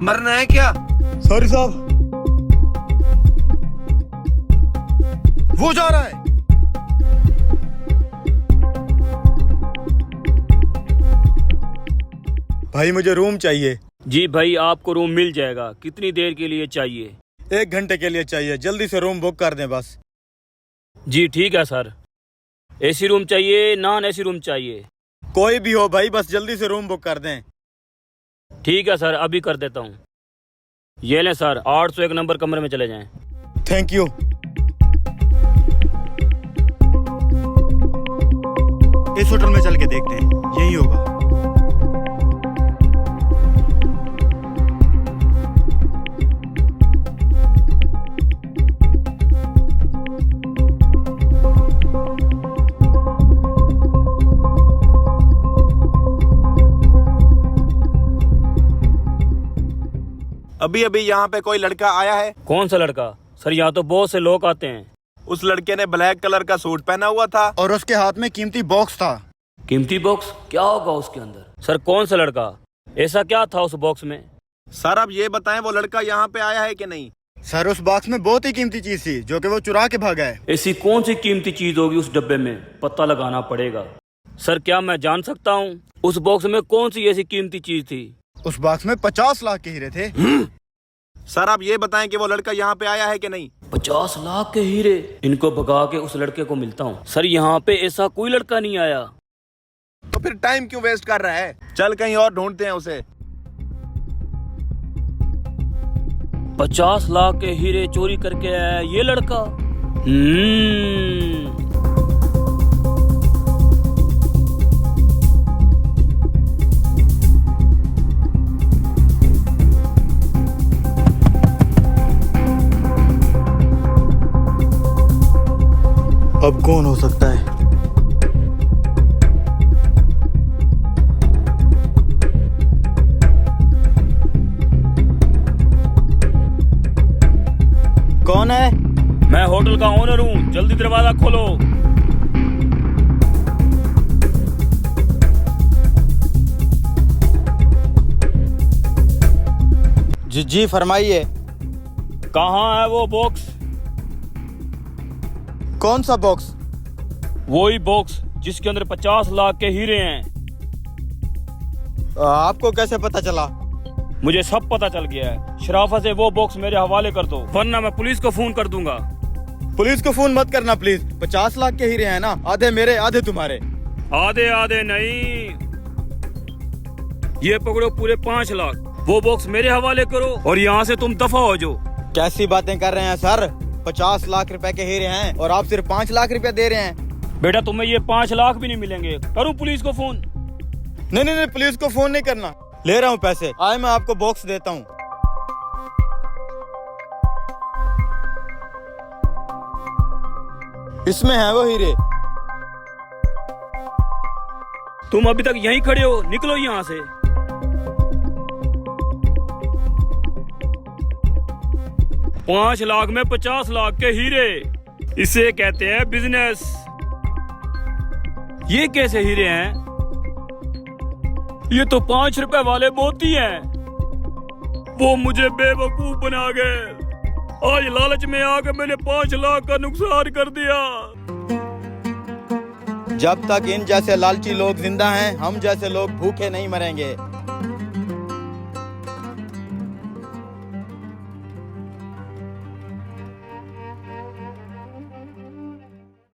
मरना है क्या? सॉरी साहब। वो जा रहा है। भाई मुझे रूम चाहिए। जी भाई, आपको रूम मिल जाएगा। कितनी देर के लिए चाहिए? 1 घंटे के लिए चाहिए, जल्दी से रूम बुक कर दें बस। जी ठीक है सर। एसी रूम चाहिए, नॉन एसी रूम चाहिए? कोई भी हो भाई, बस जल्दी से रूम बुक कर दें। ठीक है सर, अभी कर देता हूँ। ये लें सर, 801 नंबर कमरे में चले जाएं। Thank you. इस होटल में चल के देखते हैं, यही होगा। अभी अभी यहाँ पे कोई लड़का आया है। कौन सा लड़का? सर यहाँ तो बहुत से लोग आते हैं। उस लड़के ने ब्लैक कलर का सूट पहना हुआ था और उसके हाथ में कीमती बॉक्स था। कीमती बॉक्स? क्या होगा उसके अंदर? सर कौन सा लड़का? ऐसा क्या था उस बॉक्स में? सर अब ये बताएं, वो लड़का यहाँ पे आया है कि नहीं? सर उस बॉक्स में बहुत ही कीमती चीज थी जो कि वो चुरा के भागा है। ऐसी कौन सी कीमती चीज होगी उस डब्बे में? पता लगाना पड़ेगा। सर क्या मैं जान सकता हूँ उस बॉक्स में कौन सी ऐसी कीमती चीज थी? उस बॉक्स में 50 लाख के हीरे थे। सर आप ये बताएं कि वो लड़का यहाँ पे आया है कि नहीं? 50 लाख के हीरे? इनको भगा के उस लड़के को मिलता हूँ। सर यहाँ पे ऐसा कोई लड़का नहीं आया। तो फिर टाइम क्यों वेस्ट कर रहा है? चल कहीं और ढूंढते हैं उसे। 50 लाख के हीरे चोरी करके आया ये लड़का। अब कौन हो सकता है? कौन है? मैं होटल का ओनर हूँ, जल्दी दरवाजा खोलो। जी फरमाइए। कहाँ है वो बॉक्स? कौन सा बॉक्स? वही बॉक्स जिसके अंदर 50 लाख के हीरे हैं। आपको कैसे पता चला? मुझे सब पता चल गया है। शराफत से वो बॉक्स मेरे हवाले कर दो, वरना मैं पुलिस को फोन कर दूंगा। पुलिस को फोन मत करना प्लीज। 50 लाख के हीरे हैं ना, आधे मेरे आधे तुम्हारे। आधे आधे नहीं, ये पकड़ो पूरे 5 लाख। वो बॉक्स मेरे हवाले करो और यहाँ से तुम दफा हो जाओ। कैसी बातें कर रहे हैं सर? 50 लाख रुपए के हीरे हैं और आप सिर्फ 5 लाख रुपए दे रहे हैं। बेटा तुम्हें ये 5 लाख भी नहीं मिलेंगे। करूँ पुलिस को फोन? नहीं, पुलिस को फोन नहीं करना। ले रहा हूँ पैसे। आए मैं आपको बॉक्स देता हूँ। इसमें है वो हीरे। तुम अभी तक यहीं खड़े हो, निकलो यहाँ से। $5 लाख में 50 लाख के हीरे, इसे कहते हैं बिजनेस। ये कैसे हीरे हैं? ये तो 5 रुपए वाले मोती हैं। वो मुझे बेवकूफ बना गए। आज लालच में आकर मैंने 5 लाख का नुकसान कर दिया। जब तक इन जैसे लालची लोग जिंदा हैं, हम जैसे लोग भूखे नहीं मरेंगे।